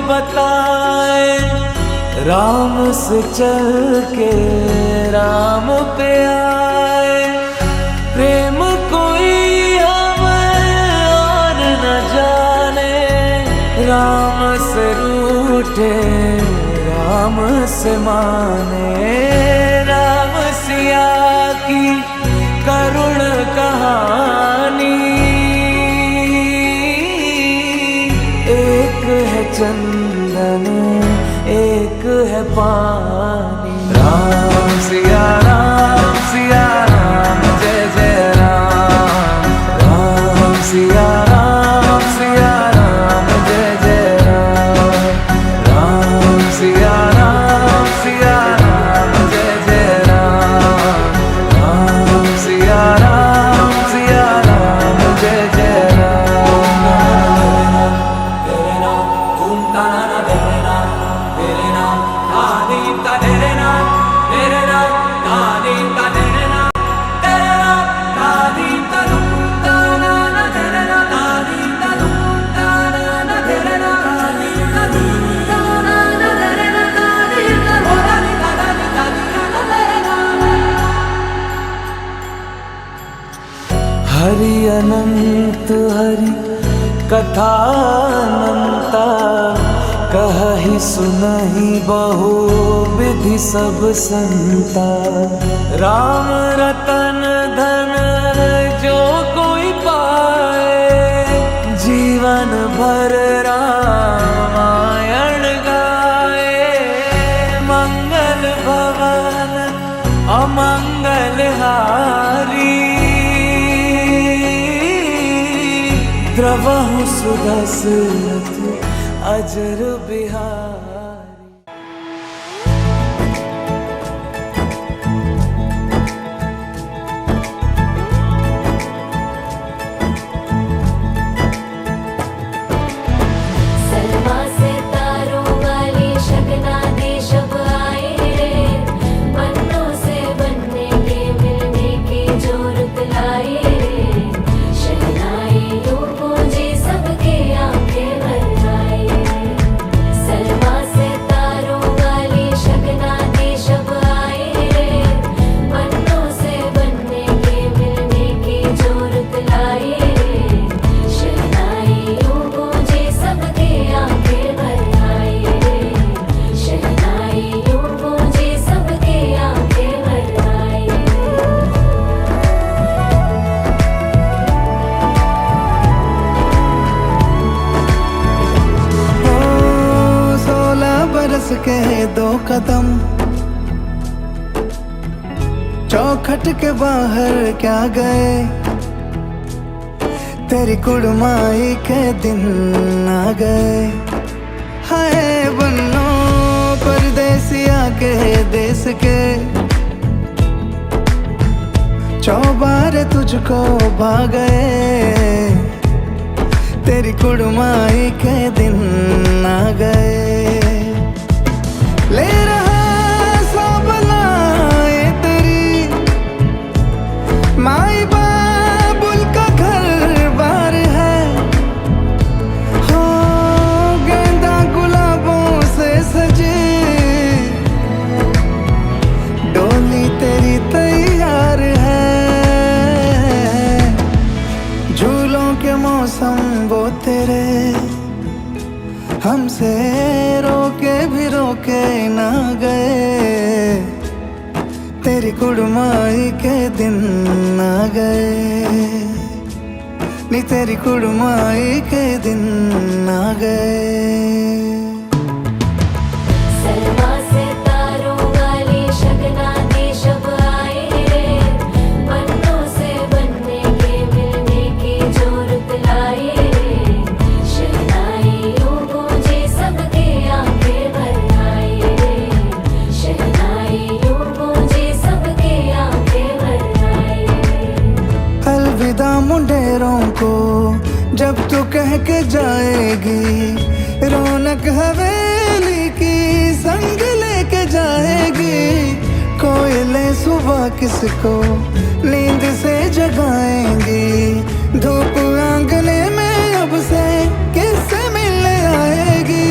बताए, राम से चल के राम पे आए। प्रेम कोई हमें और न जाने, राम से रूठे राम से माने। राम सिया की करुण कहानी, एक है चंदन एक है पानी। राम सिया राम जय जय राम। राम सिया राम जय जय राम। राम सिया राम जय जय राम। राम सिया राम जय जय राम। तेरे नाम ओम ताना तेरे नाम आदि ता तेरे नाम तेरे नाम आदि ता तेरे नाम तेरे नाम आदि ता ताना ना तेरे नाम आदि ता ताना ना तेरे नाम आदि ता ताना ना तेरे नाम आदि ता तेरे नाम। हरि अनंत हरि कथा अनंता, कहि सुनहि बहु विधि सब संता। राम रतन धन जो कोई पाए, जीवन भर रामायण गाए। मंगल भवन अमंगल हारी, द्रवहु सुदशरथ अजर बिहारी। सलमा से तारों वाली शगना देश अब आए रे, बन्नों से बनने के मिलने की जोरत लाए रे। शहनाई यूं गूंजी सबके आंखें भर आए। सलमा से तारों वाली शगना देश अब आए रे, बन्नों से बनने के मिलने की जोरत लाए रे। शहनाई यूं गूंजी सबके आंखें भर आए रे। शहनाई यूं गूंजी सबके आंखें भर आए। ओ 16 बरस के 2 कदम, चौखट के बाहर क्या गए। तेरी कुड़माई के दिन आ गए। हाय बन्नो परदेसिया के देश के, चौबारे तुझको भा गए। तेरी कुड़माई के दिन आ गए। ले रहा सब लाए तेरी माई बाबुल का घर बार है। हो गेंदा गुलाबों से सजे, डोली तेरी तैयार है। झूलों के मौसम वो तेरे, हमसे रोके भी रोके ना गए। तेरी कुड़माई के दिन आ गए। नी तेरी कुड़माई के दिन आ गए। सलमा से तारों वाली शगना देश अब आए रे, बन्नों से बनने के मिलने की जोरत लाए रे। शहनाई यूं गूंजी सबके आंखें भर आए रे। शहनाई यूं गूंजी सबके आंखें भर आए। अलविदा मुंडेरों को जब तू कह के जाएगी, रौनक हवेली की संग लेके जाएगी। कोयले सुबह किसको नींद से जगाएंगी। धूप आंगने में अब से किससे मिलने आएगी।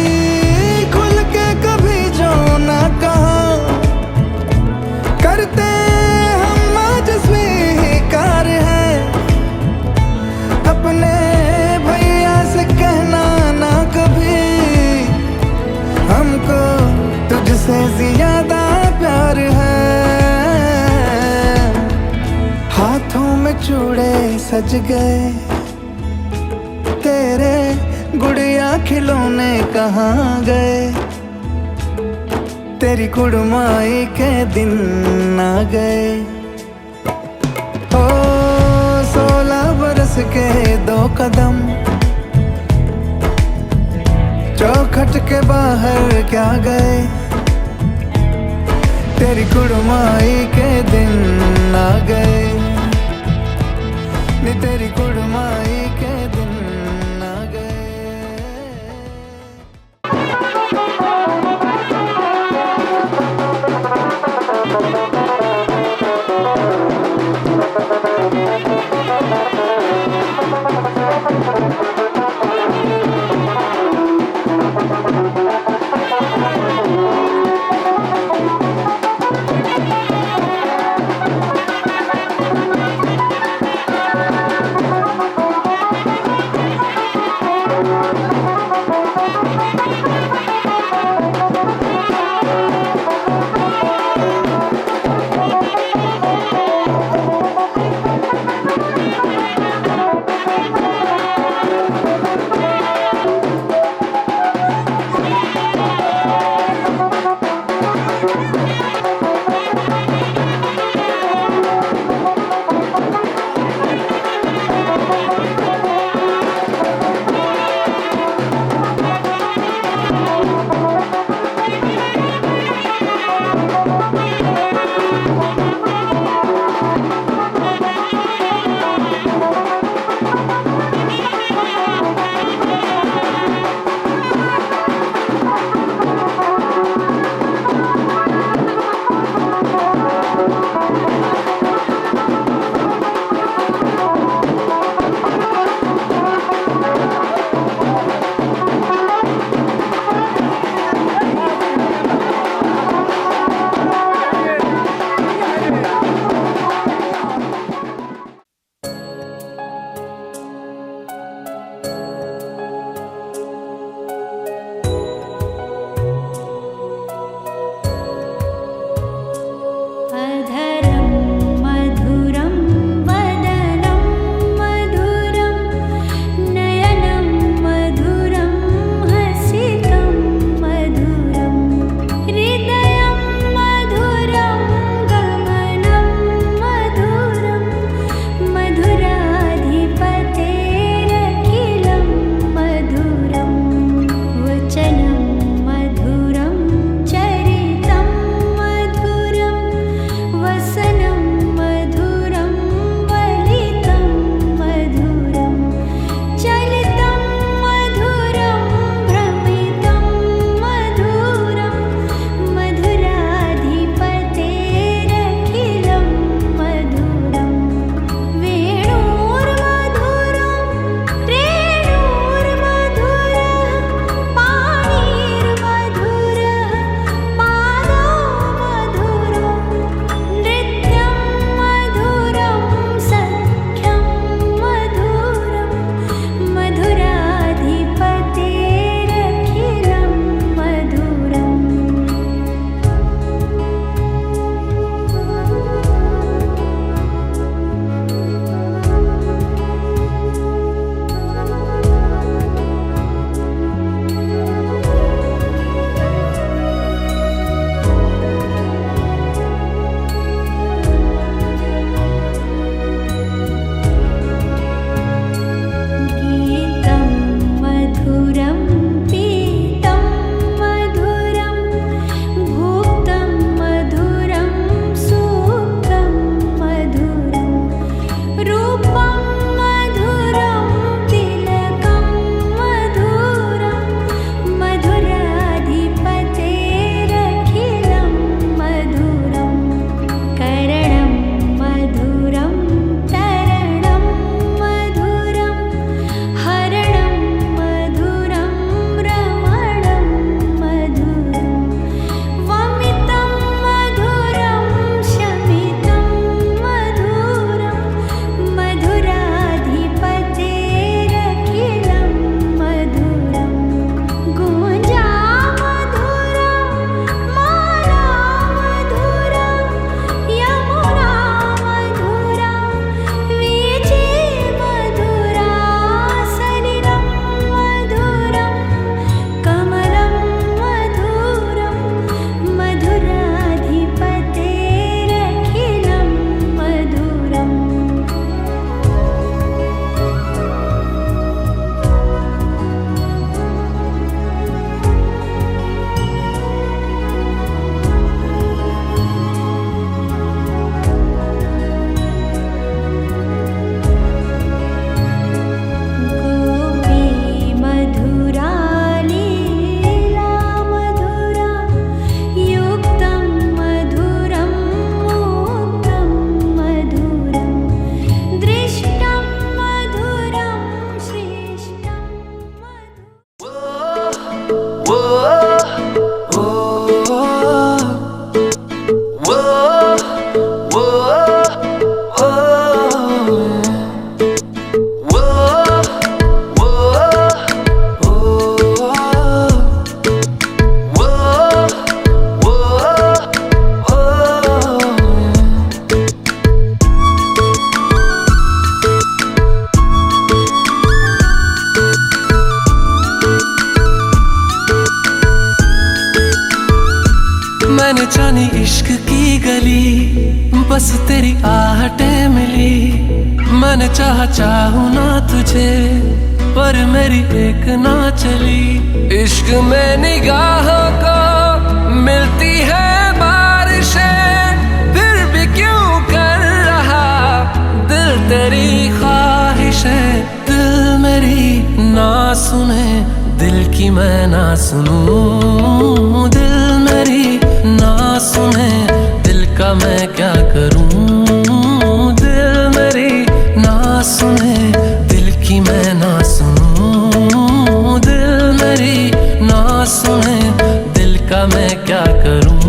सज गए, तेरे गुड़िया खिलौने कहाँ गए, तेरी कुड़माई के दिन आ गए। ओ 16 बरस के 2 कदम, चौखट के बाहर क्या गए, तेरी कुड़माई के दिन आ गए, नी तेरी कुड़माई के दिन आ गए। मैंने जानी इश्क की गली, बस तेरी आहटें मिली। मैंने चाहूं ना तुझे, पर मेरी एक ना चली। इश्क में निगाहों को मिलती है बारिशें, फिर भी क्यों कर रहा दिल तेरी ख्वाहिशें। दिल मेरी ना सुने, दिल की मैं ना सुनूं। दिल मेरी ना सुने, दिल का मैं क्या करूं। दिल मेरी ना सुने, दिल की मैं ना सुनूं। दिल मेरी ना सुने, दिल का मैं क्या करूं।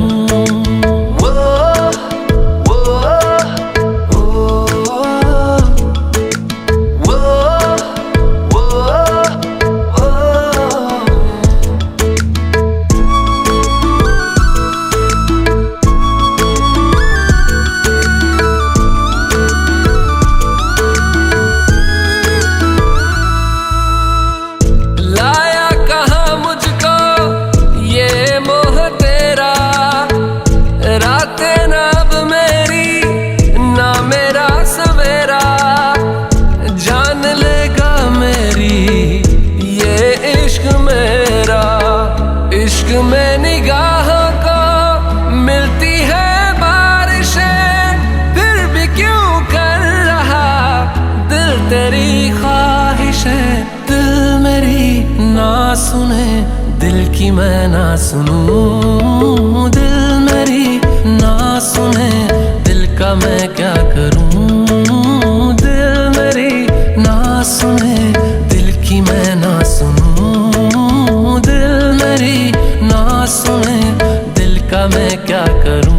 इश्क में निगाहों को मिलती है बारिशें, फिर भी क्यों कर रहा दिल तेरी ख्वाहिशें। दिल मेरी ना सुने, दिल की मैं ना सुनूं। दिल मेरी ना सुने, दिल का मैं क्या करूं। दिल मेरी ना सुने, दिल की मैं ना सुनूं। दिल मेरी ना सुने, दिल का मैं क्या करूं।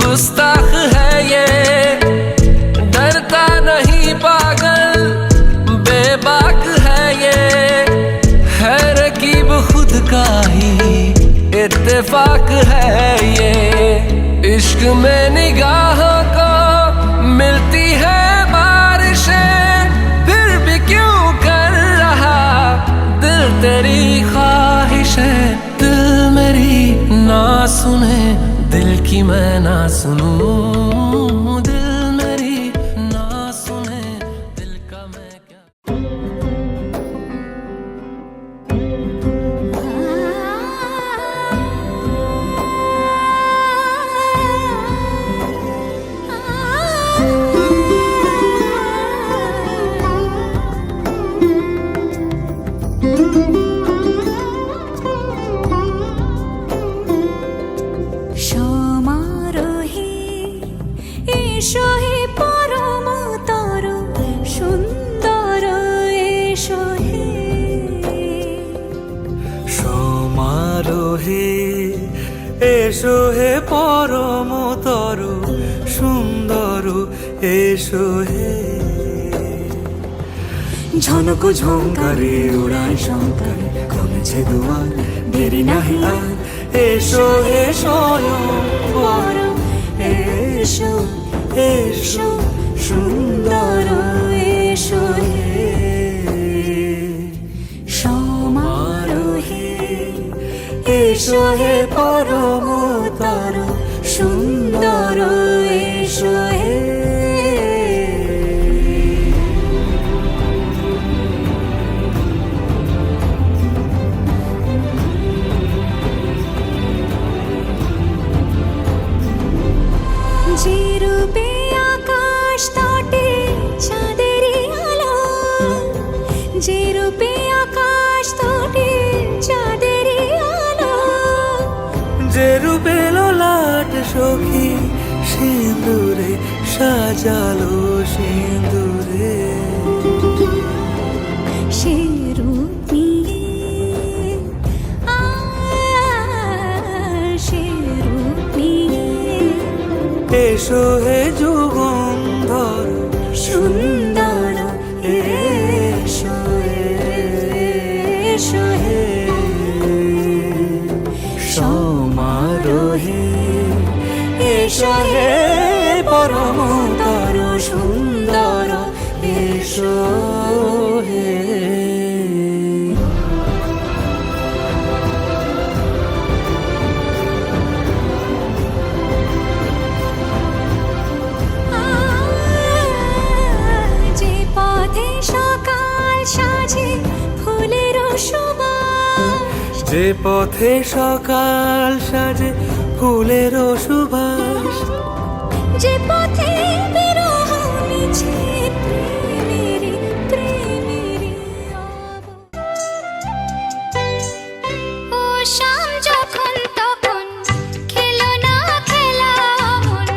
गुस्ताख है ये, डरता नहीं पागल बेबाक है ये। है रकीब खुद का ही इत्तेफाक है ये। इश्क में निगाहों को मिलती है बारिशें, फिर भी क्यों कर रहा दिल तेरी ख्वाहिशें। दिल मेरी ना सुने, दिल की मैं ना सुनूं। दिल मेरी ना सुने, दिल का मैं क्या। এসো হে পরম তর সুন্দর, এসো হে সমারোহে। এসো হে পরম তরু সুন্দর, এসো হে। ঝনক ঝঙ্কারে উড়ায় শঙ্কর, খুলছে দুয়ার দেরি নাহি আর। এসো হে স্বয়ং পরম এসো, এসো সুন্দর, এসো হে সমারোহে। এসো হে পরম তর সুন্দর, এসো হে। যে রূপে আকাশ তটে চাঁদেরই আলো, যে রূপে আকাশ তটে চাঁদেরই আলো। যে রূপে ললাট সখী সিঁদুরে সাজালো সিঁদুরে। সে রূপ নিয়ে সে রূপ নিয়ে এসো হে যুগন্ধর সুন্দর এসো এসো হে সমারোহে এসো হে পরমতর সুন্দর এসো হে যে পথে সকাল সাজে ফুলের সুবাস যে পথে সকাল সাজে ফুলের সুবাস যে পথে বিরহ মিছে প্রেমেরই প্রেমেরই ও শাম যখন তখন খেলো না খেলা মন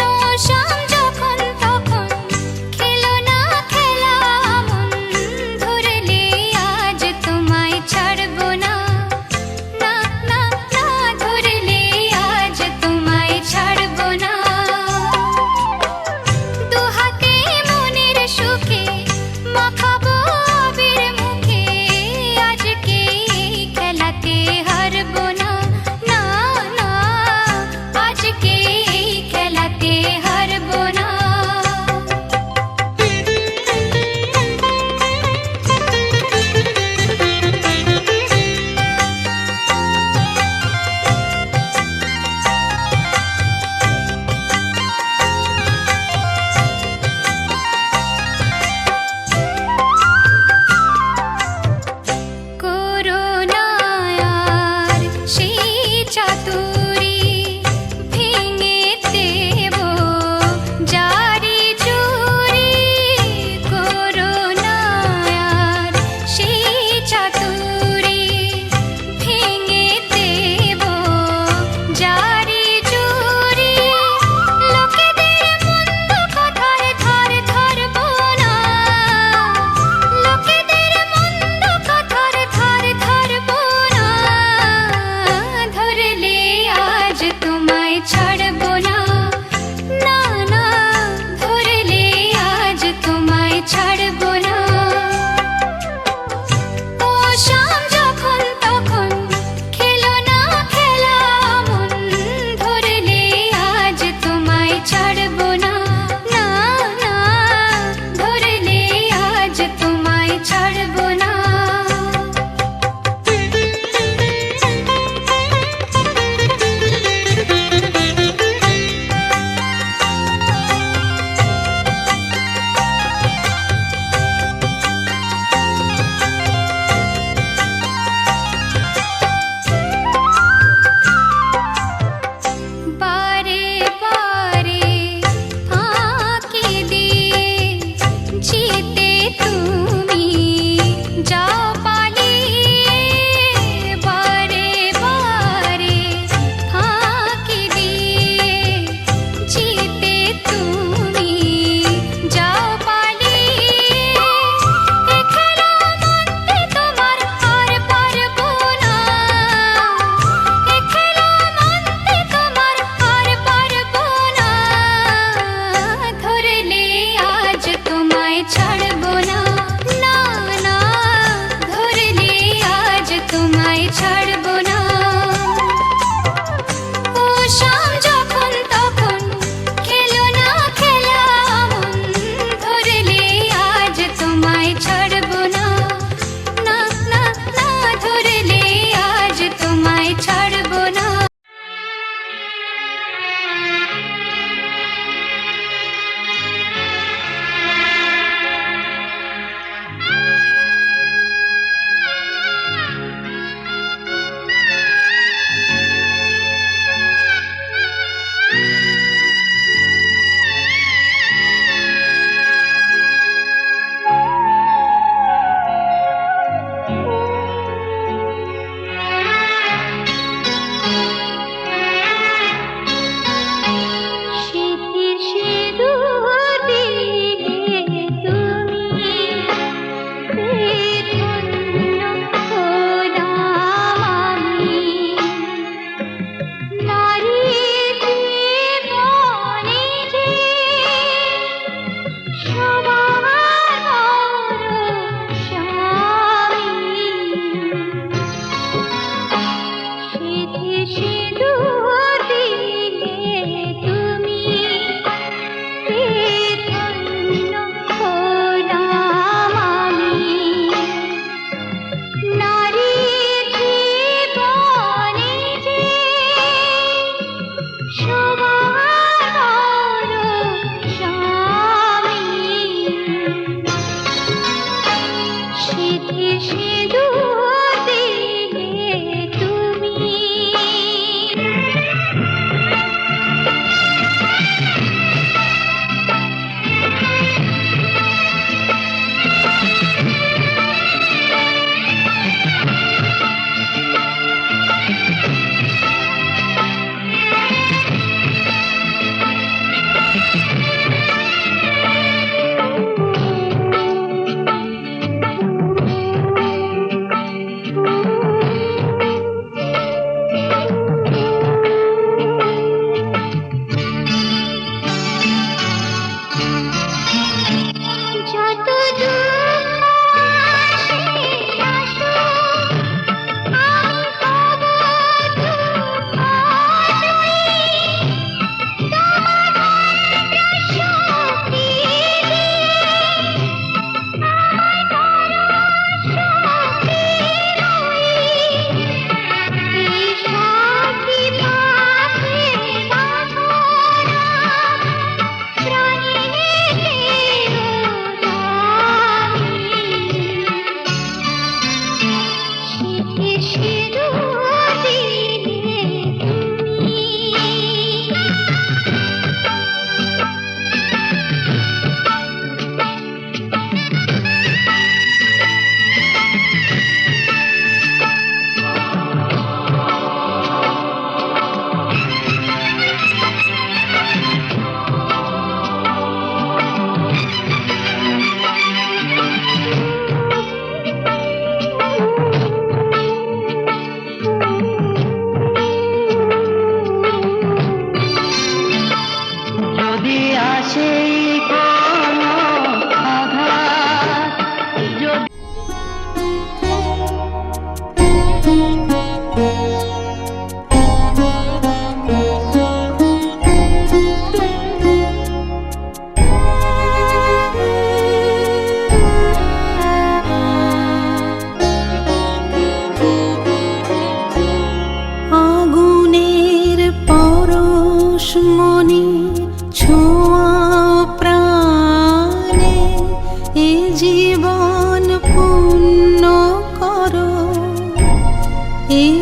ও শাম যখন তখন খেলো না খেলা মন ধরলে আজ তোমায় ছাড়বো না না না না ধরলে আজ তোমায় ছাড়বো না দুহাতে মনের সুখে মাখাবো আবির মুখে আজকে এই খেলাতে হারবো না না না আজকে এই খেলাতে হারবো না করুণায়ার সেই চাতুরি ভেঙে দেব জারি চুরি করুণায়ার সেই চাতুরি ভেঙে দেব জারি চুরি লোকেদের মন্দ কথার ধার ধরবো না লোকেদের মন্দ কথার ধার ধরবো না ধরলে আজ তোমায় ছাড়বো না না না ধরলে আজ তোমায় ছাড়বো না ও শাম যখন তখন খেলো না খেলা মন ধরলে আজ তোমায় ছাড়বো না না না ধরলে আজ তোমায় ছাড়বো না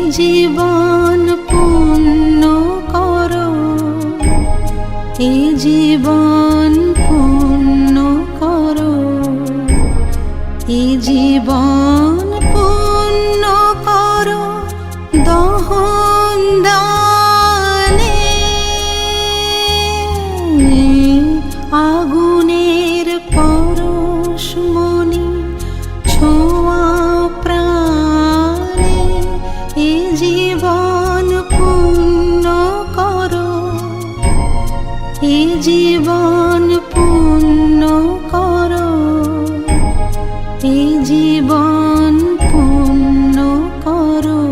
জীবন পূর্ণ করো, এ জীবন পূর্ণ করো, এ জীবন পূর্ণ করো দহন দানে। আগুনের পরশমণি ছোঁয়া প্রাণে, এ জীবন পূর্ণ করো, এ জীবন পূর্ণ করো, এ জীবন পূর্ণ করো,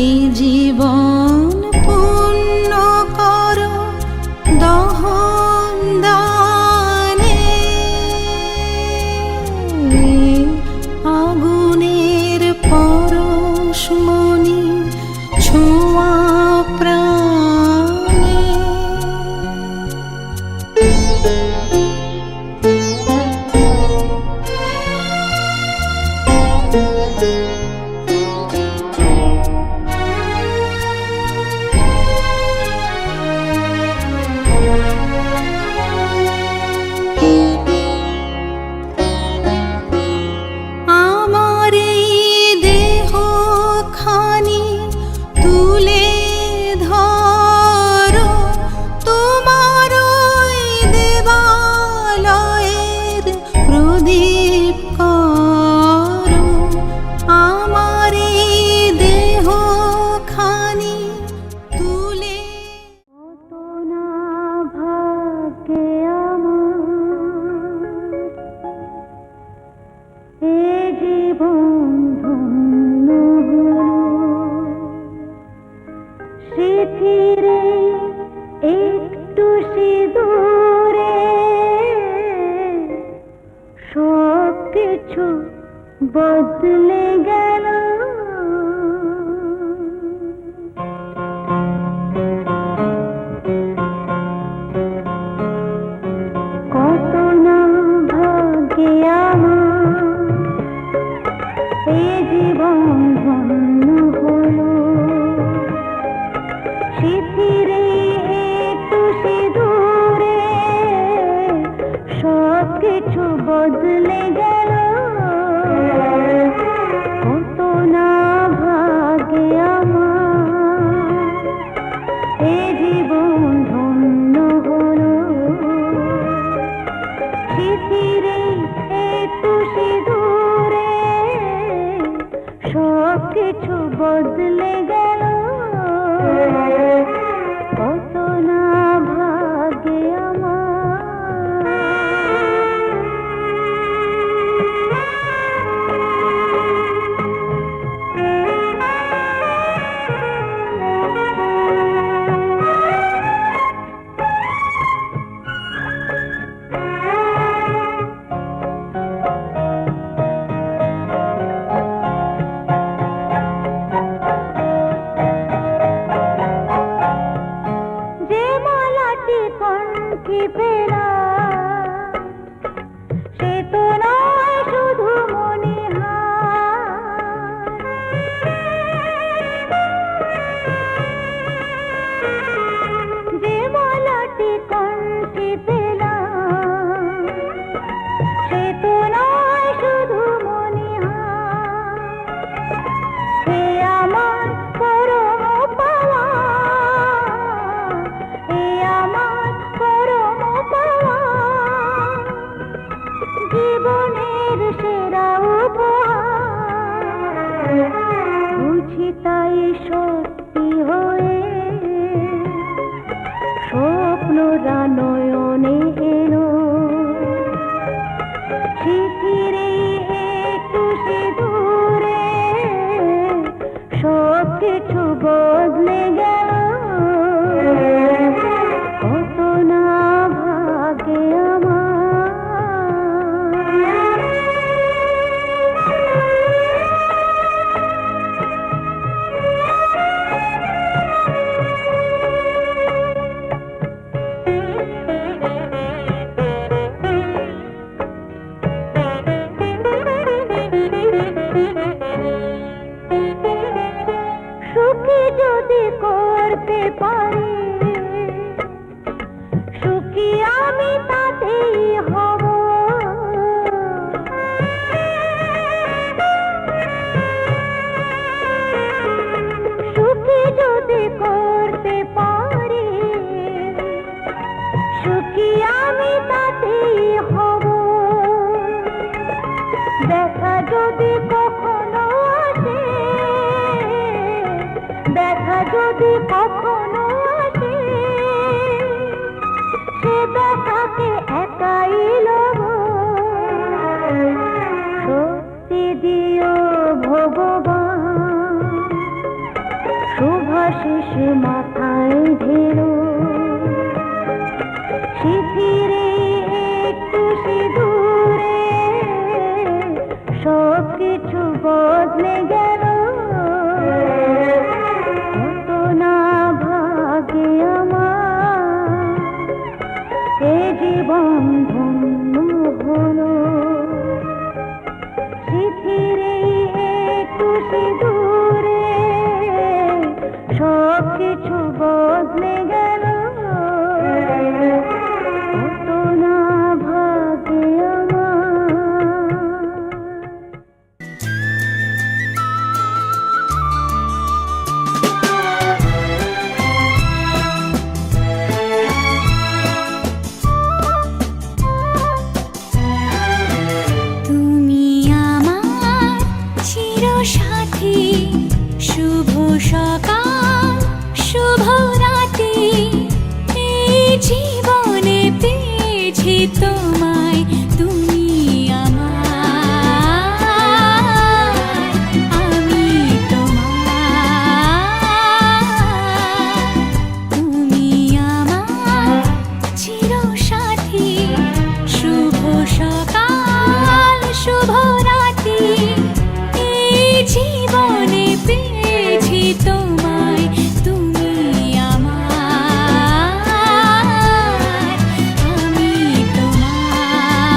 এ জীবন পূর্ণ করো দহন দানে। আগুনের পরশমণি ছোঁয়া প্রাণে। আমার এই দেহখানি তুলে ধরো, তোমার ওই দেবালয়ের প্রদীপ করো। আমার এই দেহখানি তুলে কত না ভাগ্যে আমার এ জীবন ধন্য হলো। স্মৃতিরে একটু সিঁদুরে সব কিছু বদলে গেল। বদলে গেল, কত না ভাগে আমার, এ জীবন ধন্য হলো। স্মৃতিরে একটু সিঁদুরে সব কিছু বদলে গেল, কত না ভাগে আমার। যে মালাটি কণ্ঠে পেলাম, সে তো নয় শুধু মণিহার। যে মালাটি কণ্ঠে পেলাম, সে তো নয় শুধু মণিহার। এ আমার পরম পাওয়া, এ আমার পরম পাওয়া, জীবনের সেরা উপহার। বুঝি তাই সত্যি হয়ে স্বপ্নরা নয়নে এলো, স্মৃতিরে একটু সিঁদুরে সব কিছু বদলে গেল, কত না ভাগে আমার। সুখী যদি করতে পারি, সুখী আমি তাতেই হব। সুখী যদি করতে পারি, সুখী আমি তাতেই হব। দেখা যদি কখনো আসে, দেখা যদি কখনো আসে, সে দেখাকে একাই লব। শক্তি দিও ভগবান, শুভাশিস মাথায় ঢেলো, স্মৃতিরে একটু সিঁদুরে সব কিছু বদলে গেল, কত না ভাগে আমার, এ জীবন ধন্য হলো। স্মৃতিরে একটু সিঁদুরে সব কিছু বদলে গেল, কত না ভাগে আমার। তুমি আমার চিরসাথী, শুভ সকাল শুভ রাতি, এই জীবনে পেয়েছি তোমায়, তুমি আমার, আমি তোমার। তুমি আমার চিরসাথী, শুভ সকাল শুভ রাতি, এই জীবনে পেয়েছি তোমায়, তুমি আমার, আমি তোমার।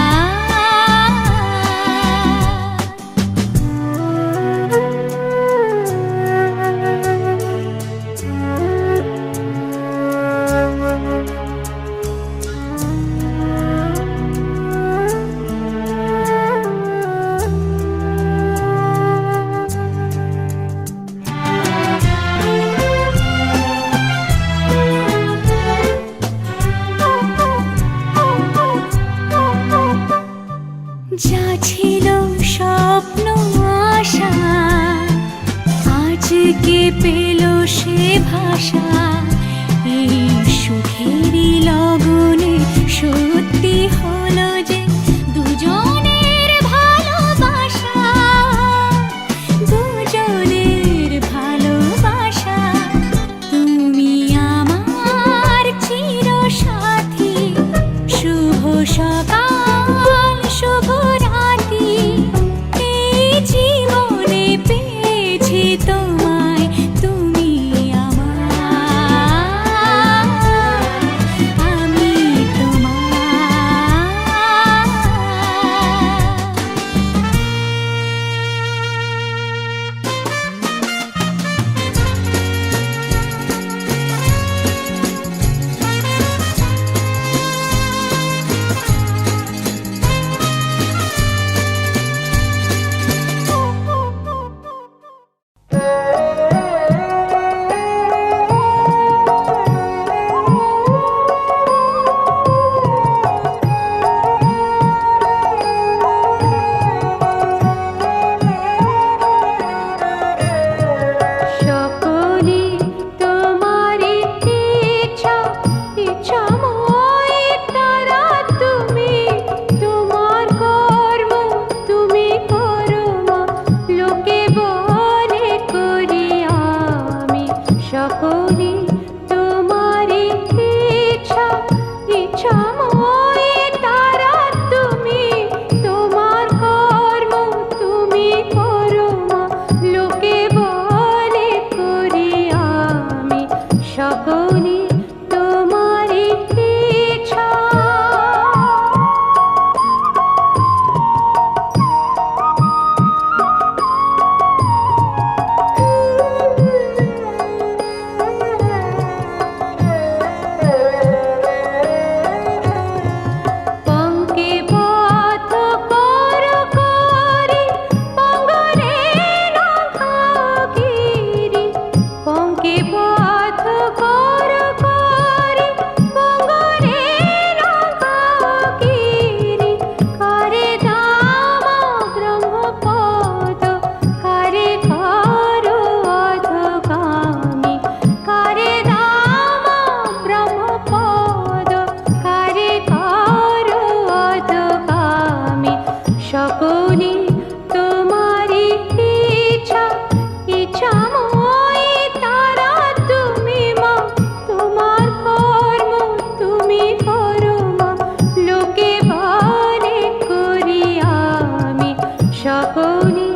তখনই